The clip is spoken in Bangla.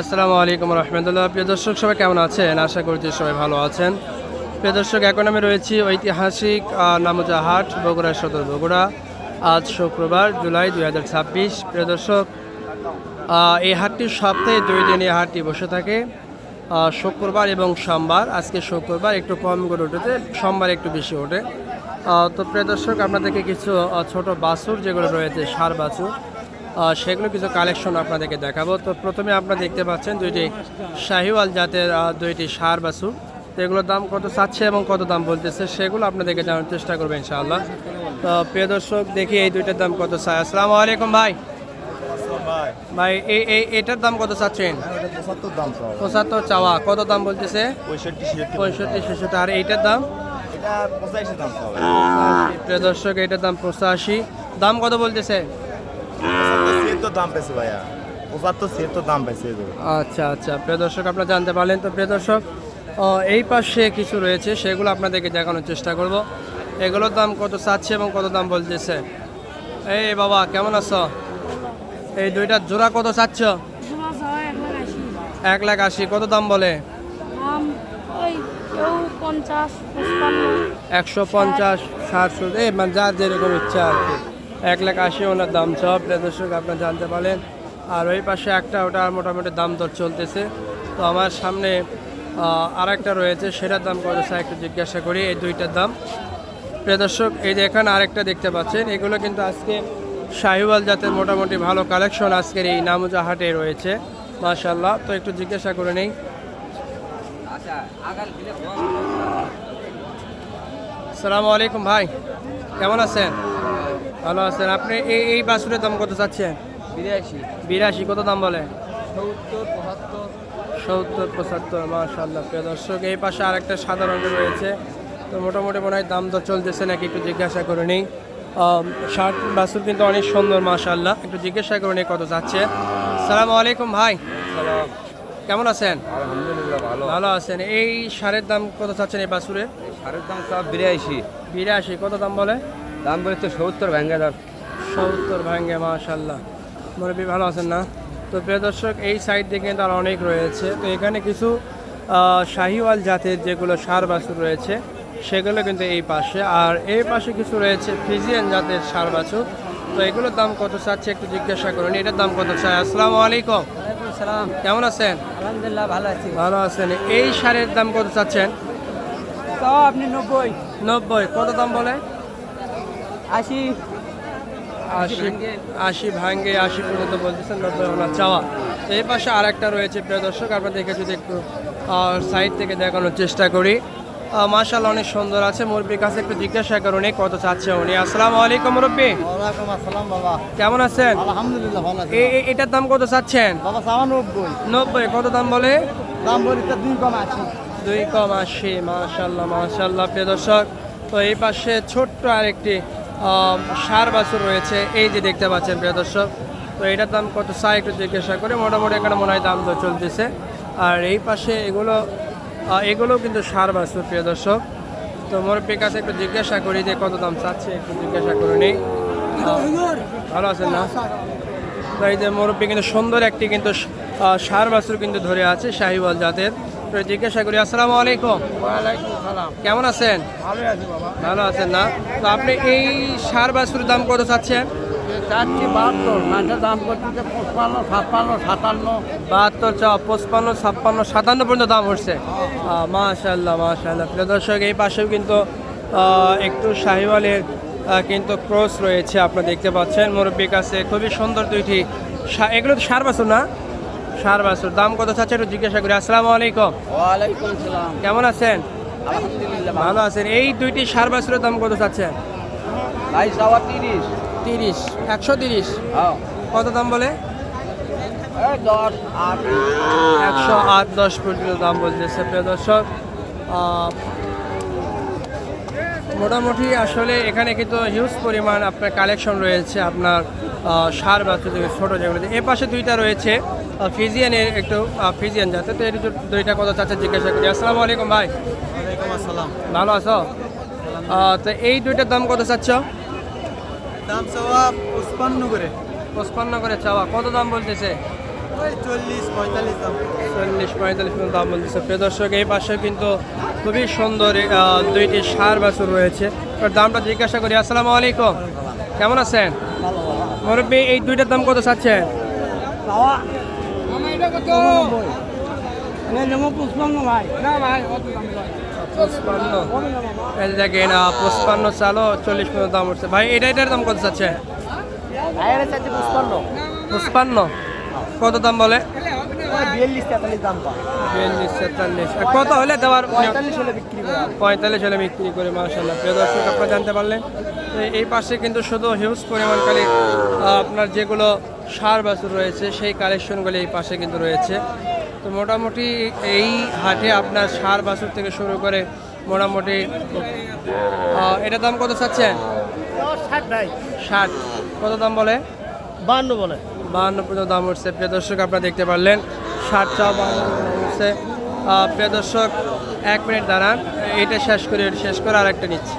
আসসালামু আলাইকুম রহমতুল্লাহ। প্রিয় দর্শক সবাই কেমন আছেন? আশা করছি সবাই ভালো আছেন। প্রিয় দর্শক, এখন আমি রয়েছি ঐতিহাসিক নামুজা হাট, বগুড়া সদর, বগুড়া। আজ শুক্রবার, জুলাই 2026। প্রিয় দর্শক, এই হাটটি সপ্তাহে 2 দিন এই হাটটি বসে থাকে, শুক্রবার এবং সোমবার। আজকে শুক্রবার একটু কম করে উঠেছে, সোমবার একটু বেশি ওঠে। তো প্রিয় দর্শক, আপনাদেরকে কিছু ছোট বাছুর যেগুলো রয়েছে, ষাঁড় বাছুর, সেগুলো কিছু কালেকশন আপনাদেরকে দেখাবো। তো প্রথমে আপনারা দেখতে পাচ্ছেন দুইটি শাহিওয়াল জাতের দুইটি ষাঁড় বাছুর। তো এগুলোর দাম কত চাচ্ছে এবং কত দাম বলতেছে সেগুলো আপনাদেরকে জানার চেষ্টা করবো ইনশাআল্লাহ। তো প্রিয় দর্শক, দেখি এই দুইটার দাম কত চাই। আসসালামু আলাইকুম ভাই। ভাই এটার দাম কত চাচ্ছেন? 75 চাওয়া, কত দাম বলতেছে? 65-66। আর এইটার দাম? প্রিয় দর্শক, এইটার দাম 85। দাম কত বলতেছে? আচ্ছা আচ্ছা, প্রিয় দর্শক আপনারা জানতে পারলেন। তো প্রিয় দর্শক, এই পাশে কিছু রয়েছে, সেগুলো আপনাদেরকে দেখানোর চেষ্টা করব। এগুলোর দাম কত চাচ্ছে এবং কত দাম বলতেছে। এই বাবা, কেমন আছো? এই দুইটা জোড়া কত চাচ্ছ? 1,80,000। কত দাম বলে? 150, 60। মানে যার যেরকম ইচ্ছা আর কি। 1,80,000 ওনার দাম সব। প্রিয় দর্শক আপনারা জানতে পারলেন। আর ওই পাশে একটা, ওটা মোটামুটি দাম দর চলতেছে। তো আমার সামনে আর একটা রয়েছে, সেটার দাম কত চাই একটু জিজ্ঞাসা করি। এই দুইটার দাম। প্রিয় দর্শক, এই যে এখানে আরেকটা দেখতে পাচ্ছেন, এগুলো কিন্তু আজকে শাহিওয়াল জাতের মোটামুটি ভালো কালেকশন আজকের এই নামুজা হাটে রয়েছে, মাশাআল্লাহ। তো একটু জিজ্ঞাসা করে নেই। আসসালামু আলাইকুম ভাই, কেমন আছেন? ভালো আছেন। আপনি এই বাছুরের দাম কত চাচ্ছেন? 82। কত দাম বলে? 70-75। মাশাআল্লাহ। প্রিয় দর্শক, এই পাশে আরেকটা সাদা রঙের রয়েছে। তো মোটামুটি মনে হয় দাম তো চলতেছে নাকি, একটু জিজ্ঞাসা করে নেই। ষাঁড় বাছুর কিন্তু অনেক সুন্দর, মাশাআল্লাহ। একটু জিজ্ঞাসা করে নেই কত যাচ্ছে। আসসালামু আলাইকুম ভাই, কেমন আছেন? আলহামদুলিল্লাহ ভালো আছেন। এই ষাঁড়ের দাম কত চাচ্ছেন এই বাছুরের? ষাঁড়ের দাম সব 82। কত দাম বলে? দাম বলে তো 70 ভেঙে দাম। 70 ভাঙ্গে, মাশাআল্লাহ। মুরব্বি ভালো আছেন না? তো প্রিয় দর্শক, এই সাইড দিকে কিন্তু আর অনেক রয়েছে। তো এখানে কিছু শাহিওয়াল জাতের যেগুলো ষাঁড় বাছুর রয়েছে, সেগুলো কিন্তু এই পাশে। আর এই পাশে কিছু রয়েছে ফ্রিজিয়ান জাতের ষাঁড় বাছুর। তো এগুলোর দাম কত চাচ্ছে একটু জিজ্ঞাসা করুন। এটার দাম কত চাই? আসসালামু আলাইকুম। কেমন আছেন? আলহামদুলিল্লাহ, ভালো আছি। ভালো আছেন। এই ষাঁড়ের দাম কত চাচ্ছেন? তাও আপনি 90। কত দাম বলে? 80। 80 ভাঙ্গে 80 পর্যন্ত বলতেছেন, 90 ওনার চাওয়া। তো এই পাশে আর একটা রয়েছে প্রিয় দর্শক, আপনার দেখে যদি একটু সাইড থেকে দেখানোর চেষ্টা করি। মাশাআল্লাহ, অনেক সুন্দর আছে। মুরব্বির কাছে একটু জিজ্ঞাসা করুন কত চাচ্ছে উনি। আসসালামু আলাইকুম মুরব্বি। ওয়ালাইকুম আসসালাম বাবা। কেমন আছেন? আলহামদুলিল্লাহ, ভালো আছি। এটার দাম কত চাচ্ছেন? বাবা 90। 90। কত দাম বলে? দাম বলি তো 2 কম 80। 2 কম 80। মাশাআল্লাহ মাশাআল্লাহ। প্রিয় দর্শক, তো এই পাশে ছোট্ট আরেকটি ষাঁড় বাছুর রয়েছে, এই যে দেখতে পাচ্ছেন প্রিয় দর্শক। তো এটার দাম কত চাই একটু জিজ্ঞাসা করে। মোটামুটি এখানে মনে হয় দাম তো চলতেছে। আর এই পাশে এগুলো কিন্তু ষাঁড় বাছুর প্রিয় দর্শক। তো মুরব্বির কাছে একটু জিজ্ঞাসা করি যে কত দাম চাচ্ছে, একটু জিজ্ঞাসা করে নেই। ভালো আছেন না? তো এই যে মুরব্বি কিন্তু সুন্দর একটি কিন্তু ষাঁড় বাছুর কিন্তু ধরে আছে শাহিওয়াল জাতের। তো জিজ্ঞাসা করি। আসসালামু আলাইকুম। ওয়ালাইকুম সালাম। কেমন আছেন? ভালো আছি বাবা। ভালো আছেন না? তো আপনি এই ষাঁড় বাছুরের দাম কত চাচ্ছেন? চাচ্ছি 72। মাঝে দাম করতেছে 55, 56, 57। 72 চাও, 55, 56, 57 পর্যন্ত দাম উঠছে। মাশাআল্লাহ মাশাআল্লাহ। প্রিয় দর্শক, এই পাশেও কিন্তু একটু শাহিওয়ালের কিন্তু ক্রস রয়েছে, আপনারা দেখতে পাচ্ছেন মুরব্বির কাছে। খুবই সুন্দর দুইটি। এগুলো তো ষাঁড় বাছুর না? ষাঁড় বাছুর। দাম কত চাচ্ছে একটু জিজ্ঞাসা করি। আসসালামু আলাইকুম। ওয়ালাইকুম সালাম। কেমন আছেন? আলহামদুলিল্লাহ, ভালো আছেন। এই দুইটি ষাঁড় বাছুরের দাম কত চাচ্ছেন? ভাই সওয়া 30। 30। 130। হ্যাঁ। কত দাম বলে? 10, 8। 108, 10 পর্যন্ত দাম বলতেছে প্রিয় দর্শক। মোটামুটি আসলে এখানে কিন্তু হিউজ পরিমাণ আপনার কালেকশন রয়েছে আপনার ষাঁড় বাছুর ছোটো যেগুলো। এ পাশে দুইটা রয়েছে ফিজিয়ানের, একটু ফিজিয়ান জাতের। তো এর দুইটা কত চাচ্ছে জিজ্ঞাসা করি। আসসালামু আলাইকুম ভাই। ওয়ালাইকুম আসসালাম। ভালো আছো? তো এই দুইটার দাম কত চাচ্ছ? দাম সওয়া 55 করে। 55 করে চাওয়া। কত দাম বলতেছে? 40-45 পর্যন্ত দাম বলতেছে। প্রিয় দর্শক এই পাশে কিন্তু খুবই সুন্দর দুইটি ষাঁড় বাছুর রয়েছে। ওর দামটা জিজ্ঞাসা করি। আসসালামু আলাইকুম, কেমন আছেন মুরব্বী? এই দুইটার দাম কত চাচ্ছেন? দেখেন 55 চালো, 40 পর্যন্ত দাম উঠছে। ভাই এটার দাম কত চাচ্ছে? 55। কত দাম বলে? 42-43। কত হলে দেওয়ার? 45 হলে বিক্রি করে। মাশাআল্লাহ, প্রিয় দর্শক আপনারা জানতে পারলেন এই পাশে কিন্তু শুধু হিউজ পরিমাণকারী আপনার যেগুলো ষাঁড় বাছুর রয়েছে সেই কালেকশনগুলি এই পাশে কিন্তু রয়েছে। তো মোটামুটি এই হাটে আপনার ষাঁড় বাছুর থেকে শুরু করে মোটামুটি এটার দাম কত চাচ্ছেন? 60। কত দাম বলে? 52 বলে। 52 পর্যন্ত দাম উঠছে। প্রিয় দর্শক আপনারা দেখতে পারলেন 60 চা 52 দাম উঠছে। প্রিয় দর্শক 1 মিনিট দাঁড়ান, এটা শেষ করে আর একটা নিচ্ছি।